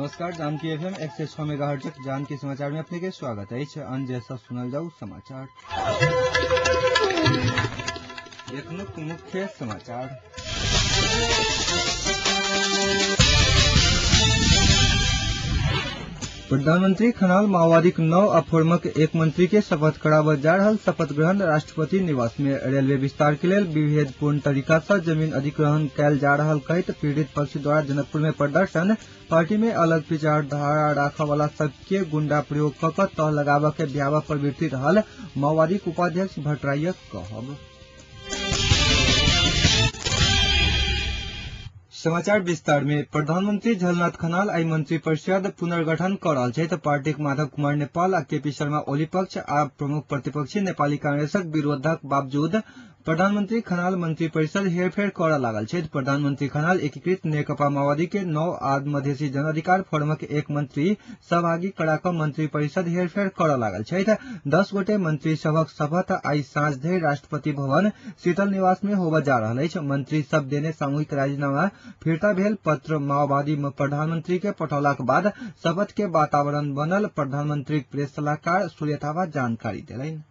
नमस्कार। Janaki FM 106 megahertz Janaki समाचार में अपने के स्वागत है। अन जैसा सुनल जाऊ समाचार। एक मुख्य समाचार। प्रधानमंत्री खनाल माओवादी 9 अफोर्मक एक मंत्री के शपथ कराबल जा रहल शपथ ग्रहण राष्ट्रपति निवास में रेलवे विस्तार के लिए विभेदपूर्ण तरीका से जमीन अधिग्रहण कैल जा रहल कहत पीड़ित पक्ष द्वारा जनकपुर में प्रदर्शन। पार्टी में अलग विचारधारा राखा वाला सबके गुंडा प्रयोग क तह लगाव के भयावह प्रवृत्ति रहल माओवादी उपाध्यक्ष भट्टराई कहब। समाचार विस्तार में प्रधानमंत्री झलनाथ खनाल आई मंत्री परिषद पुनर्गठन कर रहल छै। पार्टी माधव कुमार नेपाल आ केपी शर्मा ओली पक्ष आ प्रमुख प्रतिपक्षी नेपाली कांग्रेसक विरोधक बावजूद प्रधानमंत्री खनाल मंत्री परिषद हेरफेर कर लागल छै। प्रधानमंत्री खनाल एकीकृत नेकपा माओवादी के 9 आद मधेसी जन अधिकार फोरमक एक मंत्री सहभागी कराक मंत्री परिषद हेरफेर कर लागल छै। 10 गोटे मंत्री सभक शपथ आई साँझ धरि राष्ट्रपति भवन शीतल निवास में होबय जा रहल अछि। मंत्री सब देने सामूहिक राजीनामा फिरता भेल पत्र माओवादी प्रधानमंत्री के पठौलाक बाद शपथ के वातावरण बनल प्रधानमंत्री प्रेस सलाहकार सूर्य थापा जानकारी देलनि।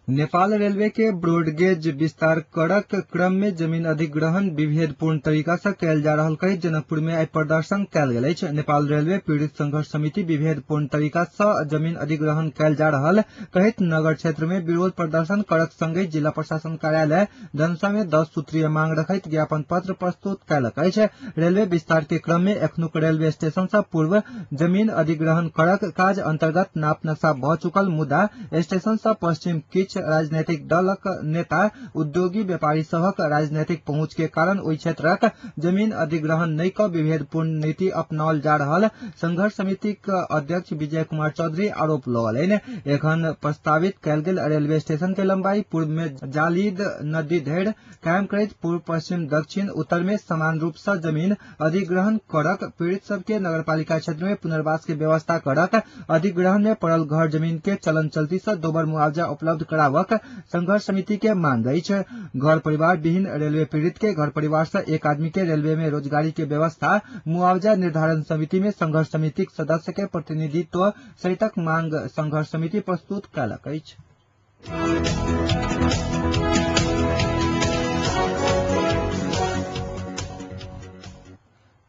नेपाल रेलवे के ब्रॉडगेज विस्तार करक क्रम में जमीन अधिग्रहण विभेदपूर्ण तरीका से कैल जा रहल कही जनकपुर में आई प्रदर्शन कैल गेल अछि। नेपाल रेलवे पीड़ित संघर्ष समिति विभेदपूर्ण तरीका से जमीन अधिग्रहण कैल जा रहल कहित नगर क्षेत्र में विरोध प्रदर्शन करक संगे जिला प्रशासन कार्यालय धनुषा में 10 सूत्रीय मांग रखैत ज्ञापन पत्र प्रस्तुत कैलक अछि। रेलवे विस्तार के क्रम में एखनुक रेलवे स्टेशन से पूर्व जमीन अधिग्रहण करक काज अंतर्गत नाप नक्शा भ चुकल मुदा स्टेशन से पश्चिम किछ राजनीतिक दलक नेता उद्योगी व्यापारी सभक राजनीतिक पहुंच के कारण ओई क्षेत्रक जमीन अधिग्रहण नहीं क विभेदपूर्ण नीति अपनाओल जा रहल संघर्ष समिति के अध्यक्ष विजय कुमार चौधरी आरोप लगौलनि। एखन प्रस्तावित कैल गेल रेलवे स्टेशन के लंबाई पूर्व में जालीद नदी धरि कायम करैत पूर्व पश्चिम दक्षिण उत्तर में समान रूप से जमीन अधिग्रहण करक पीड़ित सबके नगरपालिका क्षेत्र में पुनर्वास के व्यवस्था करक अधिग्रहण में पड़ल घर जमीन के चलन चलती से दोबर मुआवजा उपलब्ध करावक संघर्ष समिति के मांग अछि। घर परिवार विहीन रेलवे पीड़ित के घर परिवार से एक आदमी के रेलवे में रोजगारी के व्यवस्था मुआवजा निर्धारण समिति में संघर्ष समिति सदस्य के प्रतिनिधित्व सहितक मांग संघर्ष समिति प्रस्तुत कयलक अछि।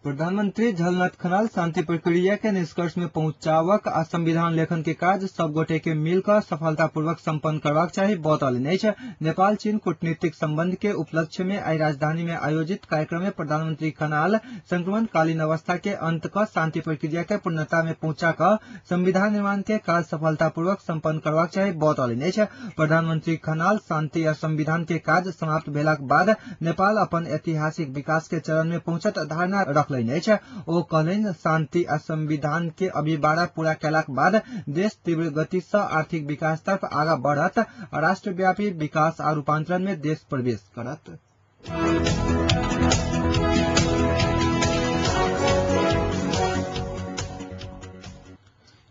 प्रधानमंत्री झलनाथ खनाल शांति प्रक्रिया के निष्कर्ष में पहुंचावक आ संविधान लेखन के काज सब गोटे के मिलकर सफलतापूर्वक संपन्न करबाक चाही बतौलनि अछि। नेपाल चीन कूटनीतिक संबंध के उपलक्ष्य में आई राजधानी में आयोजित कार्यक्रम में प्रधानमंत्री खनाल संक्रमणकालीन अवस्था के अंत क शांति प्रक्रिया के पूर्णता में पहुंचाक संविधान निर्माण के काज सफलतापूर्वक संपन्न करबाक चाही बतौलनि अछि। प्रधानमंत्री खनाल शांति आ संविधान के काज समाप्त भेलाक बाद नेपाल अपन ऐतिहासिक विकास के चरण में पहुंचत धारणा रखलनि। ओ कहलनि शांति आ संविधान के अभिबाड़ा पूरा कैलाक बाद देश तीव्र गति से आर्थिक विकास तरफ आगा बढ़त आ राष्ट्रव्यापी विकास आ रूपांतरण में देश प्रवेश करत।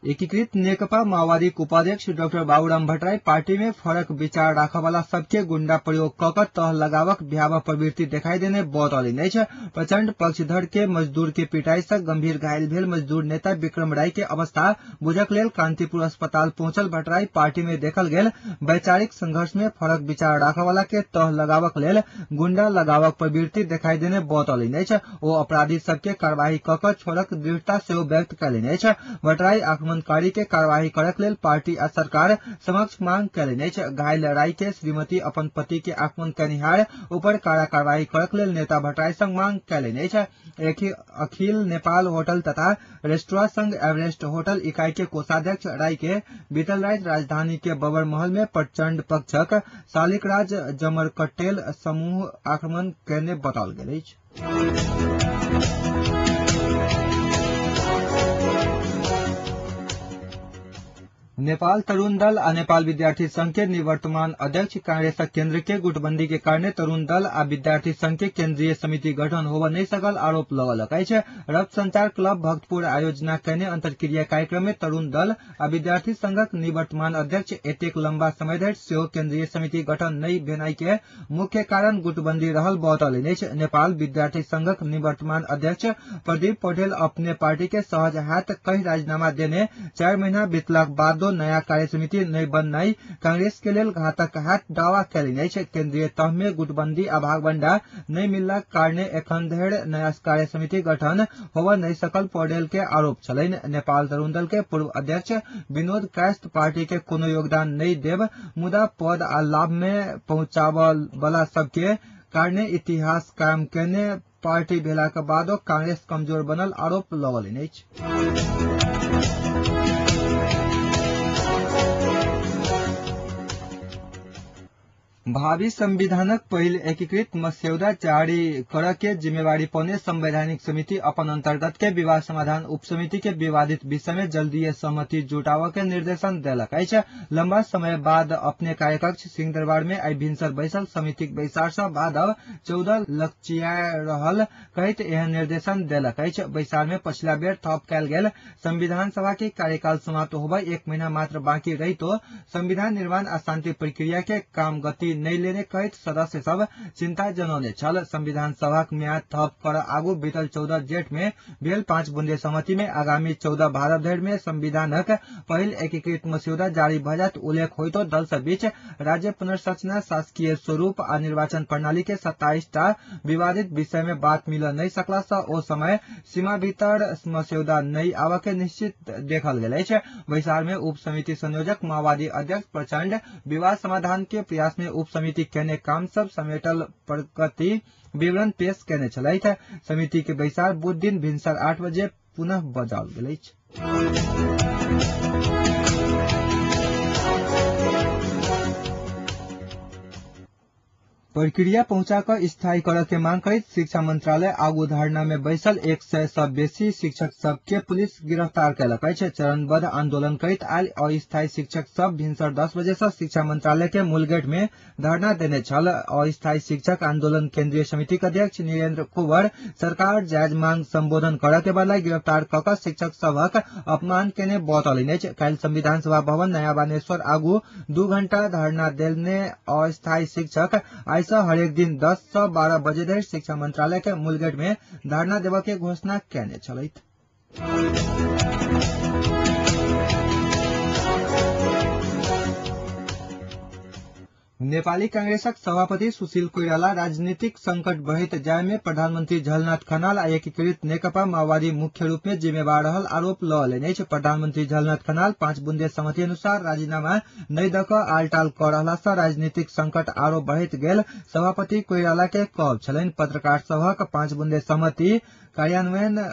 एकीकृत नेकपा माओवादी उपाध्यक्ष डॉक्टर बाबूराम भट्टराई पार्टी में फरक विचार राखा वाला सबके गुंडा प्रयोग क तह लगावक भयावह प्रवृत्ति दिखाई देने बतौलनि अछि। प्रचंड पक्षधर के मजदूर के पिटाई से गंभीर घायल भेल मजदूर नेता विक्रम राय के अवस्था बुझक लेल कांतिपुर अस्पताल पहुंचल भट्टराई पार्टी में देखल गेल वैचारिक संघर्ष में फरक विचार राखा वाला के तह लगावक लेल गुंडा लगावक प्रवृत्ति दिखाई देने बतौलनि अछि। ओ अपराधी सबके कार्यवाही क छोड़क दृढ़ता सेहो व्यक्त कयलनि अछि। भट्टराई आक्रमणकारी के कार्यवाही करक लेल पार्टी आ सरकार समक्ष मांग कयलनि अछि। घायल राय के श्रीमती अपन पति के आक्रमण कयनिहार ऊपर कड़ा कार्यवाही करक लेल नेता भट्टराई संग मांग कयलनि अछि। अखिल नेपाल होटल तथा रेस्टोरेंट संघ एवरेस्ट होटल इकाई के कोषाध्यक्ष राय के बीतल राति राजधानी के बबर महल में प्रचंड पक्षक शालिकराज जमरकट्टेल समूह आक्रमण करने बताओल गेल अछि। नेपाल तरुण दल आ नेपाल विद्यार्थी संघ के निवर्तमान अध्यक्ष कांग्रेस केंद्र के गुटबंदी के कारण तरुण दल आ विद्यार्थी संघ के केंद्रीय समिति गठन होब नहीं सकल आरोप लगल है। रक्त संचार क्लब भक्तपुर आयोजना करने अंतरक्रिया कार्यक्रम में तरुण दल आ विद्यार्थी संघक निवर्तमान अध्यक्ष एतेक लंबा समय धरि सेहो केंद्रीय समिति गठन नहीं भेनाई के मुख्य कारण गुटबंदी रहल बतौलनि अछि। नेपाल विद्यार्थी संघक निवर्तमान अध्यक्ष प्रदीप पौडेल अपने पार्टी के सहज हाथ कई राजीनामा देने 4 महीना बीतलाक बाद नया कार्य समिति नहीं बननाई कांग्रेस के लेल घातक हाथ दावा कयलनि अछि। केंद्रीय तह में गुटबंदी आ भागवंडा नहीं मिलला कारणे एखन धरि नया कार्य समिति गठन होब नहीं सकल पौडेल के आरोप छलनि। नेपाल तरुण दल के पूर्व अध्यक्ष विनोद कायस्थ पार्टी के कोनो योगदान नहीं देब मुदा पद आ लाभ में पहुंचाबल वाला सबके कारणे इतिहास कायम करने पार्टी भेला के बादो कांग्रेस कमजोर बनल आरोप लगलनि अछि। भावी संविधानक पहिल एकीकृत मस्यौदा जारी करऽ के जिम्मेवारी पौने संवैधानिक समिति अपन अंतर्गत के विवाद समाधान उप समिति के विवादित विषय में जल्दीय सहमति जुटाव के निर्देशन देलक अछि। लंबा समय बाद अपने कार्यकक्ष सिंहदरबार में आई भिनसर बैसल समितिक बैसार से बाद 14 लक्षिया रहल कहैत एहन निर्देशन देलक अछि। बैसार में पछिला बेर थप कयल गेल संविधान सभा के कार्यकाल समाप्त होबय 1 महीना मात्र बाकी रहितो संविधान निर्माण आ शांति प्रक्रिया के काम गति नहीं लेने कहत सदस्य सब चिंता जनौने छल। संविधान सभाक म्याद थप कर आगू बीतल 14 जेठ में भेल 5 बुंदे सहमति में आगामी 14 भारत धरि में संविधानक पहिल एकीकृत मस्यौदा जारी भ जायत उल्लेख होइतो दल सब बीच राज्य पुनर्संरचना शासकीय स्वरूप आ निर्वाचन प्रणाली के 27 टा विवादित विषय में बात मिल नहीं सकला सा ओ समय सीमा भीतर मस्यौदा नहीं आवा के निश्चित देखल गेल अछि। बैसार में उप समिति संयोजक माओवादी अध्यक्ष प्रचंड विवाद समाधान के प्रयास में उप समिति केने काम सब समेटल प्रगति विवरण पेश केने छलैथ। समिति के बैसार बुध दिन भिनसर 8 बजे पुनः बजाओल गेल अछि। प्रक्रिया पहुंचाकर स्थायी करऽ के मांग करैत शिक्षा मंत्रालय आगू धरना में बैसल 100 से बेसी शिक्षक सब के पुलिस गिरफ्तार कयलक अछि। चरणबद्ध आंदोलन करैत आयल अस्थायी शिक्षक सब भिनसर 10 बजे से शिक्षा मंत्रालय के मूल गेट में धरना देने छल। अस्थायी शिक्षक आंदोलन केंद्रीय समिति के अध्यक्ष नीरेंद्र कुंवर सरकार जायज मांग संबोधन करऽ के बदला गिरफ्तार कऽ शिक्षक सबक अपमान केने बतौलनि अछि। काल्हि संविधान सभा भवन नया बानेश्वर आगू 2 घंटा धरना देने अस्थायी शिक्षक हरेक दिन 10 से 12 बजे धरि शिक्षा मंत्रालय के मूल गेट में धरना देव के घोषणा केने छलैथ। नेपाली कांग्रेसक सभापति सुशील कोइराला राजनीतिक संकट बढ़ैत जाय में प्रधानमंत्री झलनाथ खनाल आ एकीकृत नेकपा माओवादी मुख्य रूप में जिम्मेवार रहल आरोप लगलनि अछि। प्रधानमंत्री झलनाथ खनाल 5 बुंदे सहमति अनुसार राजीनामा नहीं द क आलटाल क रहला से राजनीतिक संकट आरो बढ़ैत गेल सभापति कोइराला के कहब छलनि। पत्रकार सभक 5 बुंदे सहमति कार्यान्वयन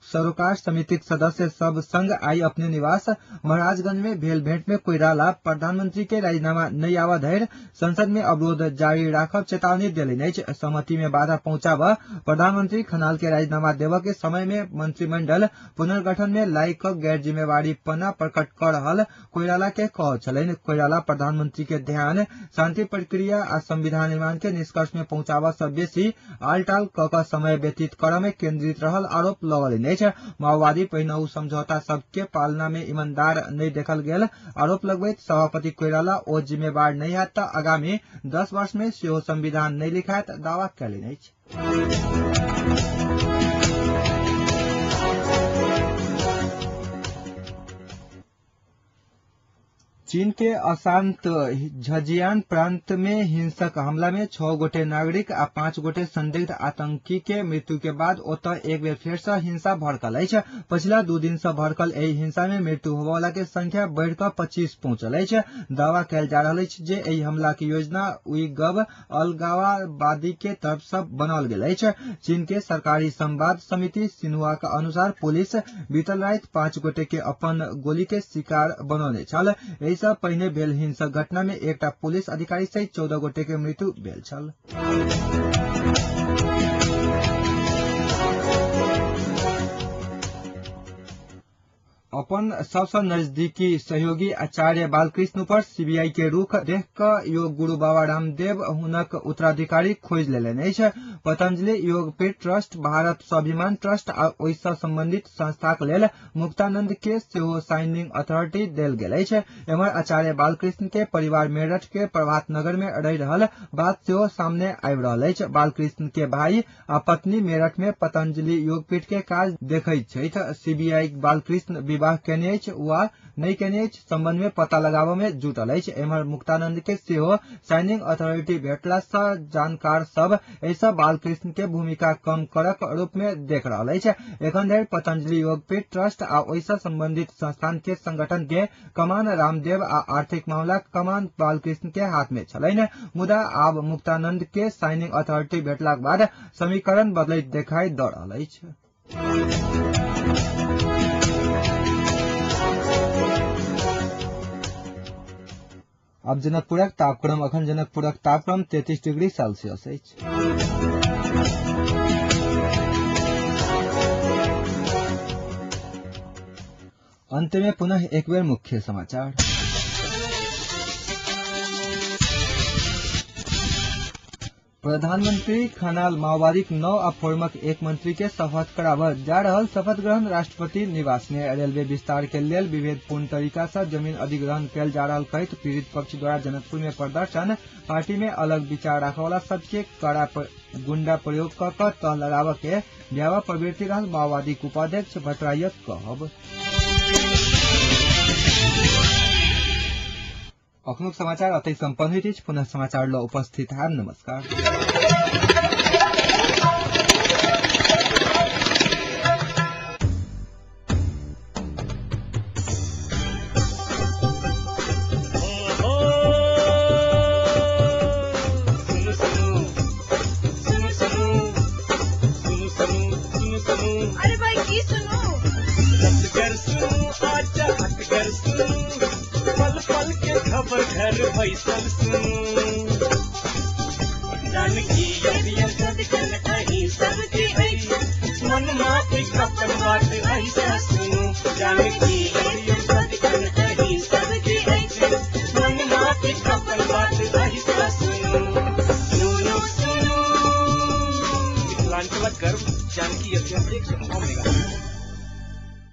सरोकार समितिक सदस्य सब संग आई अपने निवास महाराजगंज में भेल भेंट में कोइराला प्रधानमंत्री के राजीनामा नहीं आवा धरि संसद में अवरोध जारी राखब चेतावनी देलनि अछि। सहमति में बाधा पहुंचाब प्रधानमंत्री खनाल के राजीनामा देव के समय में मंत्रिमंडल पुनर्गठन में लाई क गैर जिम्मेवारी पना प्रकट कर रहल कोइराला के कह छलनि। कोइराला प्रधानमंत्री के ध्यान शांति प्रक्रिया आ संविधान निर्माण के निष्कर्ष में पहुंचाब से बेसी आलटाल क समय व्यतीत करऽ में केंद्रित रहल आरोप लगलनि। माओवादी पहिनहु समझौता सबके पालना में ईमानदार नहीं देखल गेल आरोप लगबैत सभापति कोइराला ओ जिम्मेवार नहीं हैत त आगामी 10 वर्ष में सेहो संविधान नहीं लिखायत दावा कयलनि अछि। चीन के अशांत झजियान प्रांत में हिंसक हमला में 6 गोटे नागरिक आ 5 गोटे संदिग्ध आतंकी के मृत्यु के बाद ओतऽ एक बेर फेर से हिंसा भड़कल अछि। पछिला 2 दिन से भड़कल एहि हिंसा में मृत्यु होबय वाला के संख्या बढ़ि कऽ 25 पहुंचल अछि। दावा कयल जा रहल अछि जे एहि हमला के योजना उइगव अलगाववादी के तरफ से बनाओल गेल अछि। चीन के सरकारी संवाद समिति सिन्हुआ के अनुसार पुलिस बीतल राति 5 गोटे के अपन गोली के शिकार बनौने छल। से पहिने भेल हिंसक घटना में एकटा पुलिस अधिकारी सहित 14 गोटे के मृत्यु भेल छल। अपन सबसे नजदीकी सहयोगी आचार्य बालकृष्ण पर सीबीआई के रुख देख क योग गुरु बाबा रामदेव हुनक उत्तराधिकारी खोज लेलनि अछि। पतंजलि योगपीठ ट्रस्ट, भारत स्वाभिमान ट्रस्ट आ ओहिसँ संबंधित संस्थाक लेल मुक्तानंद के सेहो साइनिंग अथॉरिटी देल गेल अछि। एम्हर आचार्य बालकृष्ण के परिवार मेरठ के प्रभात नगर में रहि रहल बात सेहो सामने आबि रहल अछि। बालकृष्ण के भाई आ पत्नी मेरठ में पतंजलि योगपीठ के काज देखैत छथि। सीबीआई बालकृष्ण विवाह केने अछि वा नहीं केने अछि संबंध में पता लगाबे में जुटल अछि। एम्हर मुक्तानंद के सेहो साइनिंग अथॉरिटी भेटला सँ जानकार सब ऐसा बालकृष्ण के भूमिका कम करक रूप में देख रहल अछि। एखन धरि पतंजलि योगपीठ ट्रस्ट आ ओहिसँ संबंधित संस्थान के संगठन के कमान रामदेव आ आर्थिक मामला कमान बालकृष्ण के हाथ में छलनि। मुदा आब मुक्तानंद के साइनिंग अथॉरिटी भेटलाक बाद समीकरण बदलैत देखाई दऽ रहल अछि। अब जनकपुरक तापक्रम अखन जनकपुरक तापक्रम 33 डिग्री सेल्सियस अछि। अंत में पुनः एक बेर मुख्य समाचार। प्रधानमंत्री खनाल माओवादी 9 आ फोरमक एक मंत्री के शपथ कराबऽ जा रहल शपथ ग्रहण राष्ट्रपति निवास में। रेलवे विस्तार के लेल विभेदपूर्ण तरीका से जमीन अधिग्रहण कैल जा रहल कहैत पीड़ित पक्ष द्वारा जनकपुर में प्रदर्शन। पार्टी में अलग विचार रखने वाला सबके कड़ा गुंडा प्रयोग कर तह लगाबऽ के भयावह प्रवृत्ति रहल माओवादी उपाध्यक्ष भट्टराईक कहब। अखनुक समाचार अतै संपन्न होइत अछि। पुनः समाचार ल उपस्थित है। नमस्कार। अरे भाई की सुनो पल के खबर घर फैसल सुनू जानकी यदियम सदकन कहीं सबकी मन माफी कपन बात ऐसा सुनू जानकी यदियम सदकन कहीं सबकी मन माफी कपन बात ऐसा सुनू सुनू सुनू। मिथिलांचल गर्व जानकी यदियम 109 मेगा।